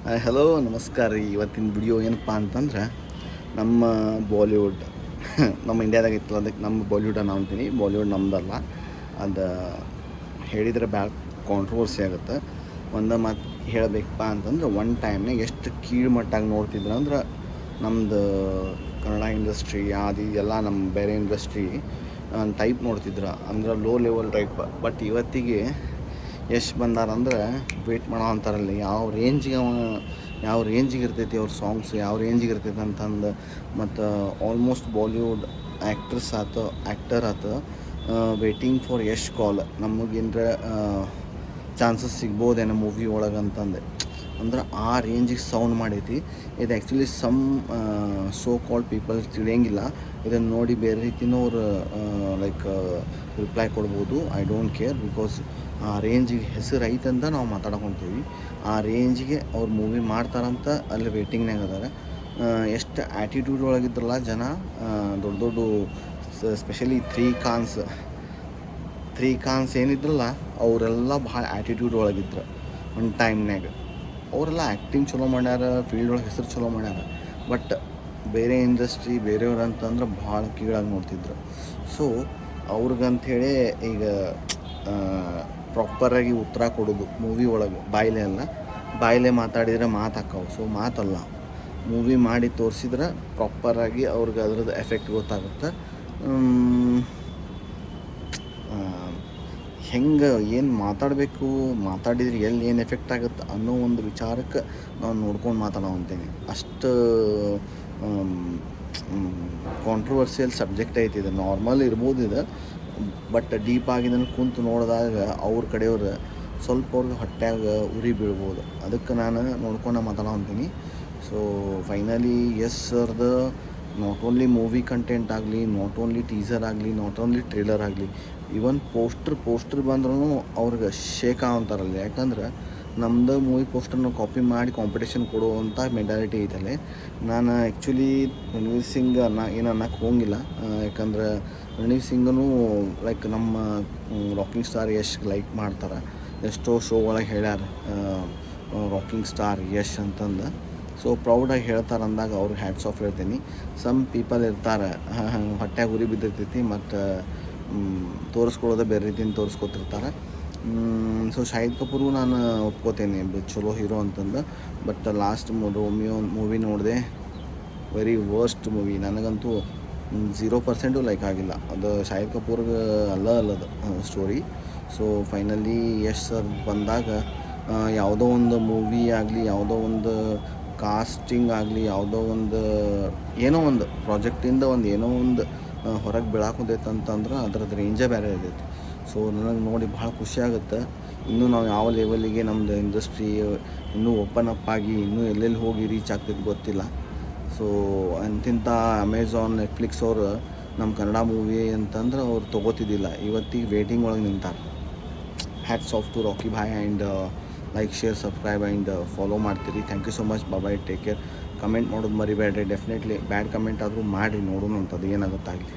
Hello ನಮಸ್ಕಾರ ರೀ. ಇವತ್ತಿನ ವಿಡಿಯೋ ಏನಪ್ಪ ಅಂತಂದ್ರೆ ನಮ್ಮ ಬಾಲಿವುಡ್ ನಮ್ಮ ಇಂಡಿಯಾದಾಗ ಇತ್ತಲ್ಲ, ಅದಕ್ಕೆ ನಮ್ಮ ಬಾಲಿವುಡ್ ಅನ್ನೋ ಅಂತೀನಿ. ಬಾಲಿವುಡ್ ನಮ್ಮದಲ್ಲ, ಅದು ಹೇಳಿದರೆ ಭಾಳ ಕಾಂಟ್ರವರ್ಸಿ ಆಗುತ್ತೆ. ಒಂದು ಮಾತು ಹೇಳಬೇಕಪ್ಪ ಅಂತಂದ್ರೆ, ಒನ್ ಟೈಮ್ನಾಗ ಎಷ್ಟು ಕೀಳು ಮಟ್ಟಾಗಿ ನೋಡ್ತಿದ್ರು ಅಂದ್ರೆ ನಮ್ಮದು ಕನ್ನಡ ಇಂಡಸ್ಟ್ರಿ ಅದು ಎಲ್ಲ ನಮ್ಮ ಬೇರೆ ಇಂಡಸ್ಟ್ರಿ ಟೈಪ್ ನೋಡ್ತಿದ್ರು, ಅಂದ್ರೆ ಲೋ ಲೆವೆಲ್ ಟೈಪ್. ಬಟ್ ಇವತ್ತಿಗೆ ಎಷ್ಟು ಬಂದಾರಂದ್ರೆ ವೇಟ್ ಮಾಡೋ ಅಂತಾರಲ್ಲಿ ಯಾವ ರೇಂಜಿಗೆ ಇರ್ತೈತಿ ಅವ್ರ ಸಾಂಗ್ಸ್, ಯಾವ ರೇಂಜಿಗೆ ಇರ್ತೈತೆ ಅಂತಂದು. ಮತ್ತು ಆಲ್ಮೋಸ್ಟ್ ಬಾಲಿವುಡ್ ಆ್ಯಕ್ಟರ್ ಆತು ವೇಟಿಂಗ್ ಫಾರ್ ಯಶ್ ಕಾಲ್, ನಮಗೇನರ ಚಾನ್ಸಸ್ ಸಿಗ್ಬೋದೇನೋ ಮೂವಿ ಒಳಗೆ ಅಂತಂದೆ. ಅಂದ್ರೆ ಆ ರೇಂಜಿಗೆ ಸೌಂಡ್ ಮಾಡೈತಿ ಇದು. ಆ್ಯಕ್ಚುಲಿ ಸೋ ಕಾಲ್ಡ್ ಪೀಪಲ್ ತಿಳಿಯಂಗಿಲ್ಲ, ಇದನ್ನು ನೋಡಿ ಬೇರೆ ರೀತಿಯೂ ಅವ್ರು ಲೈಕ್ ರಿಪ್ಲೈ ಕೊಡ್ಬೋದು. ಐ ಡೋಂಟ್ ಕೇರ್, ಬಿಕಾಸ್ ಆ ರೇಂಜಿಗೆ ಹೆಸರು ಐತಂತ ನಾವು ಮಾತಾಡ್ಕೊತೀವಿ. ಆ ರೇಂಜಿಗೆ ಅವ್ರು ಮೂವಿ ಮಾಡ್ತಾರಂತ ಅಲ್ಲಿ ವೇಟಿಂಗ್ನಾಗ ಅದಾರೆ. ಎಷ್ಟು ಆ್ಯಟಿಟ್ಯೂಡ್ ಒಳಗಿದ್ರಲ್ಲ ಜನ, ದೊಡ್ಡ ದೊಡ್ಡ ಸ್ಪೆಷಲಿ ತ್ರೀ ಖಾನ್ಸ್ ಏನಿದ್ರಲ್ಲ ಅವರೆಲ್ಲ ಭಾಳ ಆ್ಯಟಿಟ್ಯೂಡ್ ಒಳಗಿದ್ರು ಒಂದು ಟೈಮ್ನಾಗ. ಅವರೆಲ್ಲ ಆ್ಯಕ್ಟಿಂಗ್ ಚಲೋ ಮಾಡ್ಯಾರ, ಫೀಲ್ಡ್ ಒಳಗೆ ಹೆಸರು ಚಲೋ ಮಾಡ್ಯಾರ. ಬಟ್ ಬೇರೆ ಇಂಡಸ್ಟ್ರಿ ಬೇರೆಯವ್ರು ಅಂತಂದ್ರೆ ಭಾಳ ಕೀಳಾಗಿ ನೋಡ್ತಿದ್ರು. ಸೊ ಅವ್ರಿಗಂಥೇಳಿ ಈಗ ಪ್ರಾಪರಾಗಿ ಉತ್ತರ ಕೊಡೋದು ಮೂವಿ ಒಳಗೆ ಬಾಯಿಲೆ ಮಾತಾಡಿದರೆ ಮಾತಾಕ್ಕವು. ಸೊ ಮಾತಲ್ಲ, ಮೂವಿ ಮಾಡಿ ತೋರಿಸಿದ್ರೆ ಪ್ರಾಪರಾಗಿ ಅವ್ರಿಗೆ ಅದ್ರದ್ದು ಎಫೆಕ್ಟ್ ಗೊತ್ತಾಗುತ್ತೆ. ಹೆಂಗೆ ಏನು ಮಾತಾಡಿದ್ರೆ ಎಲ್ಲಿ ಏನು ಎಫೆಕ್ಟ್ ಆಗುತ್ತೆ ಅನ್ನೋ ಒಂದು ವಿಚಾರಕ್ಕೆ ನಾವು ನೋಡ್ಕೊಂಡು ಮಾತಾಡೋ ಅಂತೀನಿ. ಅಷ್ಟು ಕಾಂಟ್ರವರ್ಸಿಯಲ್ ಸಬ್ಜೆಕ್ಟ್ ಐತಿ ಇದು. ನಾರ್ಮಲ್ ಇರ್ಬೋದು ಇದು, ಬಟ್ ಡೀಪಾಗಿ ಇದನ್ನು ಕುಂತು ನೋಡಿದಾಗ ಅವ್ರ ಕಡೆಯವ್ರು ಸ್ವಲ್ಪ ಅವ್ರಿಗೆ ಹೊಟ್ಟೆಯಾಗ ಉರಿ ಬೀಳ್ಬೋದು. ಅದಕ್ಕೆ ನಾನು ನೋಡ್ಕೊಂಡು ಮಾತಾಡೋ ಅಂತೀನಿ. ಸೊ ಫೈನಲಿ ಯಸ್ ಸರ್ದು ನಾಟ್ ಓನ್ಲಿ ಮೂವಿ ಕಂಟೆಂಟ್ ಆಗಲಿ, ನಾಟ್ ಓನ್ಲಿ ಟೀಸರ್ ಆಗಲಿ, ನಾಟ್ ಓನ್ಲಿ ಟ್ರೇಲರ್ ಆಗಲಿ, ಈವನ್ ಪೋಸ್ಟರ್ ಬಂದ್ರೂ ಅವ್ರಿಗೆ ಶೇಕ್ ಅಂತಾರಲ್ಲ. ಯಾಕಂದ್ರೆ ನಮ್ಮದು ಮೂವಿ ಪೋಸ್ಟರ್ನ ಕಾಪಿ ಮಾಡಿ ಕಾಂಪಿಟೇಷನ್ ಕೊಡುವಂಥ ಮೆಂಟಾಲಿಟಿ ಐತಲ್ಲೇ. ನಾನು ಆ್ಯಕ್ಚುಲಿ ರಣವೀರ್ ಸಿಂಗ್ ಏನು ಅನ್ನಕ್ಕೆ ಹೋಗಿಲ್ಲ, ಯಾಕಂದ್ರೆ ರಣವೀರ್ ಸಿಂಗನು ಲೈಕ್ ನಮ್ಮ ರಾಕಿಂಗ್ ಸ್ಟಾರ್ ಯಶ್ ಲೈಕ್ ಮಾಡ್ತಾರೆ. ಎಷ್ಟೋ ಶೋ ಒಳಗೆ ಹೇಳ್ಯಾರ ರಾಕಿಂಗ್ ಸ್ಟಾರ್ ಯಶ್ ಅಂತಂದು. ಸೊ ಪ್ರೌಡಾಗಿ ಹೇಳ್ತಾರೆ ಅಂದಾಗ ಅವ್ರಿಗೆ ಹ್ಯಾಟ್ಸ್ ಆಫ್ ಹೇಳ್ತೀನಿ. ಸಮ್ ಪೀಪಲ್ ಇರ್ತಾರೆ ಹೊಟ್ಟೆಗೆ ಉರಿ ಬಿದ್ದಿರ್ತೈತಿ, ಮತ್ತು ತೋರಿಸ್ಕೊಳ್ಳೋದೇ ಬೇರೆ ರೀತಿಯಿಂದ ತೋರಿಸ್ಕೊತಿರ್ತಾರೆ. ಸೊ ಶಾಹಿದ್ ಕಪೂರ್ಗೂ ನಾನು ಒಪ್ಕೋತೇನೆ ಚಲೋ ಹೀರೋ ಅಂತಂದು. ಬಟ್ ಲಾಸ್ಟ್ ರೋಮಿಯೋ ಮೂವಿ ನೋಡಿದೆ, ವೆರಿ ವರ್ಸ್ಟ್ ಮೂವಿ. ನನಗಂತೂ 0% ಲೈಕ್ ಆಗಿಲ್ಲ. ಅದು ಶಾಹಿದ್ ಕಪೂರ್ಗೆ ಅಲ್ಲದು story. So finally Yash sir ಬಂದಾಗ ಯಾವುದೋ ಒಂದು ಮೂವಿ ಆಗಲಿ, ಯಾವುದೋ ಒಂದು ಕಾಸ್ಟಿಂಗ್ ಆಗಲಿ, ಯಾವುದೋ ಒಂದು ಏನೋ ಒಂದು ಪ್ರಾಜೆಕ್ಟಿಂದ ಏನೋ ಒಂದು ಹೊರಗೆ ಬೀಳಾಕುದೈತೆ ಅಂತಂದ್ರೆ ಅದ್ರದ್ದು ರೇಂಜೇ ಬೇರೆ ಇರ್ತೈತಿ. ಸೊ ನನಗೆ ನೋಡಿ ಭಾಳ ಖುಷಿಯಾಗುತ್ತೆ. ಇನ್ನೂ ನಾವು ಯಾವ ಲೆವೆಲಿಗೆ ನಮ್ಮದು ಇಂಡಸ್ಟ್ರಿ ಇನ್ನೂ ಓಪನ್ ಅಪ್ ಆಗಿ ಇನ್ನೂ ಎಲ್ಲೆಲ್ಲಿ ಹೋಗಿ ರೀಚ್ ಆಗ್ತೈತೆ ಗೊತ್ತಿಲ್ಲ. ಸೊ ಅಂತಿಂಥ ಅಮೆಝಾನ್, ನೆಟ್ಫ್ಲಿಕ್ಸ್ ಅವರು ನಮ್ಮ ಕನ್ನಡ ಮೂವಿ ಅಂತಂದ್ರೆ ಅವ್ರು ತೊಗೋತಿದ್ದಿಲ್ಲ, ಇವತ್ತಿಗೆ ವೇಟಿಂಗ್ ಒಳಗೆ ನಿಂತಾರೆ. Hats off to Rocky Bhai. And like, share, subscribe and follow ಮಾಡ್ತೀರಿ. Thank you so much. Bye, take care. Comment ಮಾಡೋದು ಮರಿಬೇಡ್ರಿ. ಡೆಫಿನೆಟ್ಲಿ ಬ್ಯಾಡ್ ಕಮೆಂಟ್ ಆದರೂ ಮಾಡಿರಿ, ನೋಡೋಣ ಅಂಥದ್ದು ಏನಾಗುತ್ತಾಗಲಿ.